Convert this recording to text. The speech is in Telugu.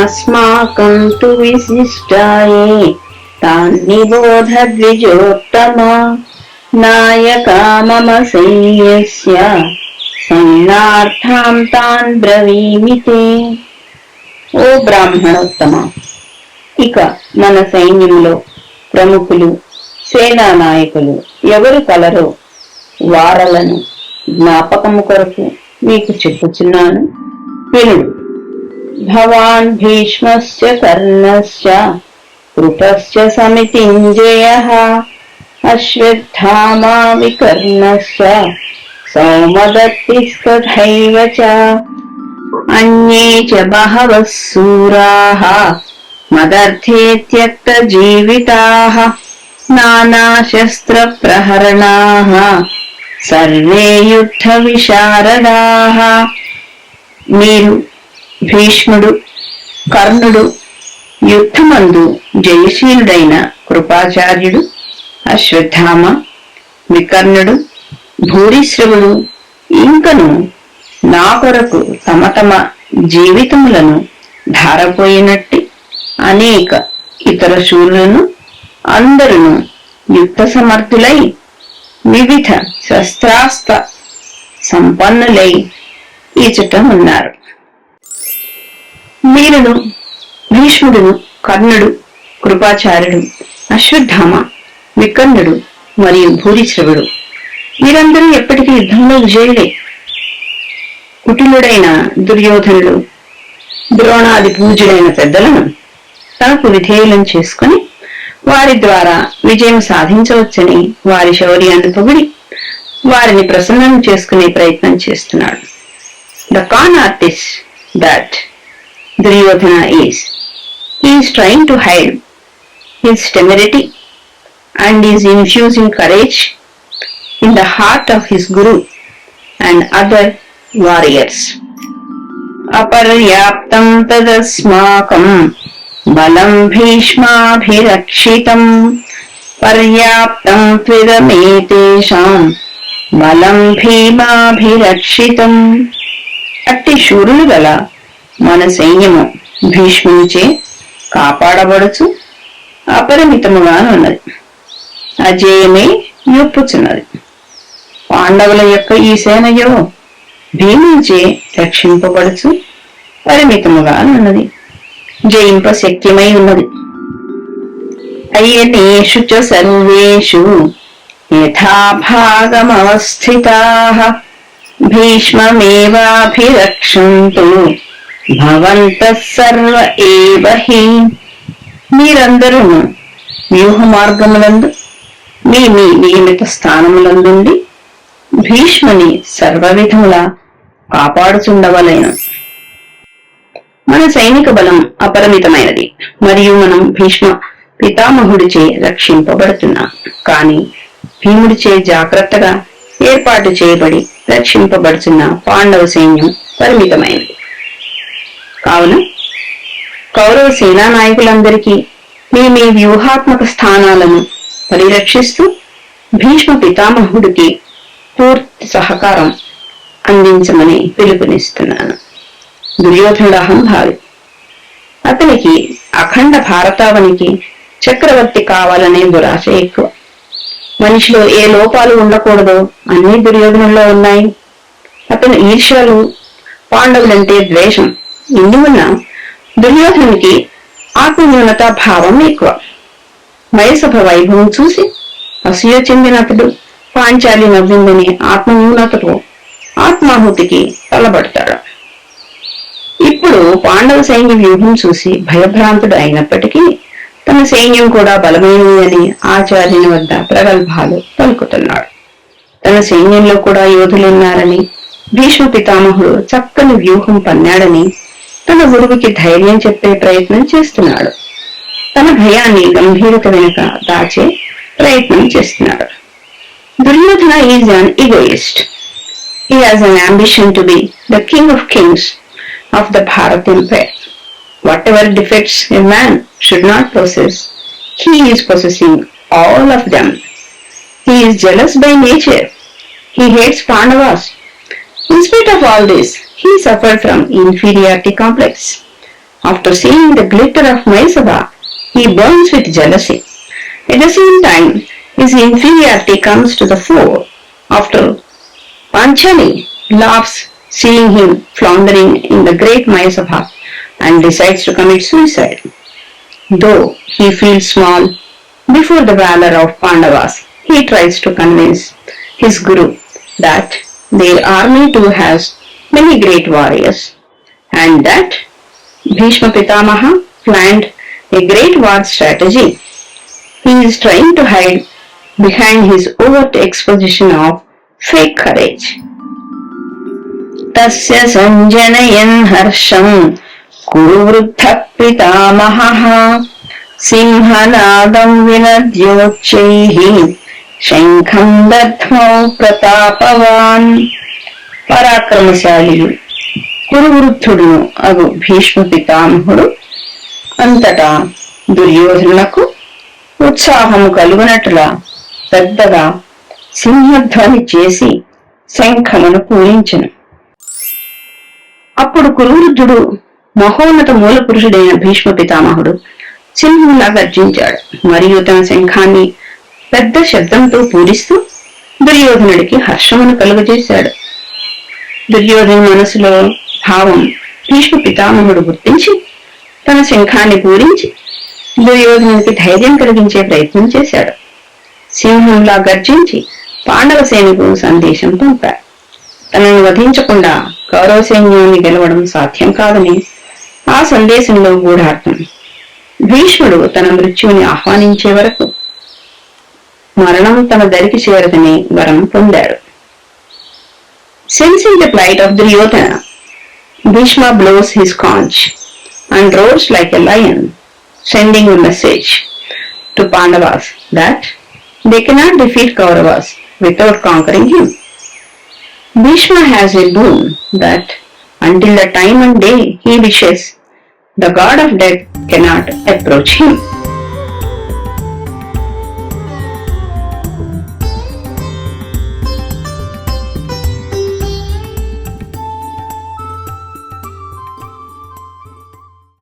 अस्माकं तु विशिष्टाये तान्निबोध द्विजोत्तमा नायका मम सैन्यस्य सैन्यार्थां तान् ब्रवीमिते. ఓ బ్రాహ్మణోత్తమ, ఇక మన సైన్యంలో ప్రముఖులు సేనా నాయకులు ఎవరు కలరో వారలను జ్ఞాపకము కొరకు మీకు చెప్పుచున్నాను, వినుడు. భవాన్ భీష్మస్య కర్ణస్య కృపస్య సమితింజయః అశ్వత్థామా వికర్ణస్య సౌమదత్తిస్తథైవ చ అన్యే చ బహవః శూరాః మదర్థే త్యక్త జీవితాః నానాశస్త్ర ప్రహరణాః సర్వే యుద్ధ విశారదాః. మీరు భీష్ముడు, కర్ణుడు, యుద్ధమందు జయశీలుడైన కృపాచార్యుడు, అశ్వత్థామ, వికర్ణుడు, భూరిశ్రవుడు, ఇంకను నా కొరకు తమ తమ జీవితములను ధారపోయినట్టి అనేక ఇతర శూరులను అందరూ యుద్ధ సమర్థులై వివిధ శస్త్రాస్త్ర సంపన్నులై ఈచట ఉన్నారు. వీరుడు భీష్ముడును, కర్ణుడు, కృపాచార్యుడు, అశ్వత్థామ, వికర్ణుడు మరియు భూరిశ్రవుడు వీరందరూ ఎప్పటికీ యుద్ధంలో విజయులే. కుటిలుడైన దుర్యోధనుడు ద్రోణాది పూజ్యులైన పెద్దలను తనకు విధేయులను చేసుకుని వారి ద్వారా విజయం సాధించవచ్చని వారి శౌర్యాన్ని పొగిడి వారిని ప్రసన్నం చేసుకునే ప్రయత్నం చేస్తున్నాడు. The can artist that Duryodhana is. He is trying to hide his temerity and is infusing courage in the heart of his guru and other warriors. Aparyaptam tadasmakam balam bhishmabhirakshitam paryaptam tvidametesham balam bhimabhirakshitam. అట్టి శూరులు గల మన సైన్యము భీష్మునిచే కాపాడబడుచు అపరిమితముగానున్నది, అజేయమే యొప్పుచున్నది. పాండవుల యొక్క ఈ సేనయో భీమునిచే రక్షింపబడుచు పరిమితముగానున్నది, జయింప శక్యమై ఉన్నది. అయ్యనేషు చ సర్వేషు యథాభాగమవస్థితాః భీష్మమేవాభిరక్షంతు భవంతః సర్వ ఏవ హి. మీరందరూ వ్యూహ మార్గములందు మీ మీ నియమిత స్థానములందుండి భీష్ముని సర్వవిధముల కాపాడుచుండవలెను. మన సైనిక బలం అపరిమితమైనది మరియు మనం భీష్మ పితామహుడిచే రక్షింపబడుతున్నాం. కాని భీముడిచే జాగ్రత్తగా ఏర్పాటు చేయబడి రక్షింపబడుతున్న పాండవ సైన్యం పరిమితమైనది. కావున కౌరవ సేనా నాయకులందరికీ మీ మీ వ్యూహాత్మక స్థానాలను పరిరక్షిస్తూ భీష్మ పితామహుడికి పూర్తి సహకారం అందించమని పిలుపునిస్తున్నాను. దుర్యోధనుడు అహంభావి. అతనికి అఖండ భారతావనికి చక్రవర్తి కావాలనే దురాశ ఎక్కువ. మనిషిలో ఏ లోపాలు ఉండకూడదో అన్ని దుర్యోధనుల్లో ఉన్నాయి. అతను ఈర్ష్యలు, పాండవులంటే ద్వేషం ఇన్ని ఉన్నా దుర్యోధనునికి ఆత్మన్యూనతా భావం ఎక్కువ. మయసభ వైభవం చూసి అసూయ చెందిన అతడు పాంచాలి నవ్విందని ఆత్మన్యూనతతో ఆత్మాహుతికి తలబడతాడు. ఇప్పుడు పాండవ సైన్య వ్యూహం చూసి భయభ్రాంతుడు అయినప్పటికీ తన సైన్యం కూడా బలమైనది అని ఆచార్యుని వద్ద ప్రగల్భాలు పలుకుతున్నాడు. తన సైన్యంలో కూడా యోధులున్నారని, భీష్మ పితామహుడు చక్కని వ్యూహం పన్నాడని తన గురువుకి ధైర్యం చెప్పే ప్రయత్నం చేస్తున్నాడు. తన భయాన్ని గంభీరత వెనుక దాచే ప్రయత్నం చేస్తున్నాడు. Duryodhana is an egoist. He has an ambition to be the king of kings of the Bharat Empire. Whatever defects a man should not possess, he is possessing all of them. He is jealous by nature. He hates Pandavas. In spite of all this, he suffered from inferiority complex. After seeing the glitter of Maisava, he burns with jealousy. At the same time, his inferiority comes to the fore after Panchali laughs seeing him floundering in the great Mayasabha and decides to commit suicide. Though he feels small before the valor of Pandavas, he tries to convince his guru that their army too has many great warriors and that Bhishma Pitamaha planned a great war strategy. He is trying to hide behind his overt exposition of fake courage. तस्य संजनयन् हर्षं कुरु वृद्धः पितामहः सिंहनादं विनद्योच्चैः శంఖం దత్మౌ ప్రతాపవాన్. పరాక్రమశాలియు కురువృద్ధుడును అగు భీష్మ పితామహుడు అంతటా దుర్యోధనులకు ఉత్సాహము కలుగునట్లా పెద్దగా సింహధ్వని చేసి శంఖమును పూరించెను. అప్పుడు కురువృద్ధుడు మహోన్నత మూల పురుషుడైన భీష్మ పితామహుడు సింహంలా గర్జించాడు మరియు తన శంఖాన్ని పెద్ద శబ్దంతో పూరిస్తూ దుర్యోధనుడికి హర్షమును కలుగజేశాడు. దుర్యోధను మనసులో భావం భీష్మ పితామహుడు గుర్తించి తన శంఖాన్ని పూరించి దుర్యోధనుడికి ధైర్యం కలిగించే ప్రయత్నం చేశాడు. సింహంలా గర్జించి పాండవ సేనకు సందేశం పంపాడు. తనను వధించకుండా కౌరవ సైన్యాన్ని గెలవడం సాధ్యం కాదని ఆ సందేశంలో గూఢార్థం. భీష్ముడు తన మృత్యువుని ఆహ్వానించే వరకు మరణం తన దరికి చేరదని వరం పొందాడు. Sensing the plight of Duryodhana, Bhishma blows his conch and roars like a lion, sending a message to Pandavas that they cannot defeat Kauravas without conquering him. Bhishma has a boon that until the time and day he wishes, the god of death cannot approach him.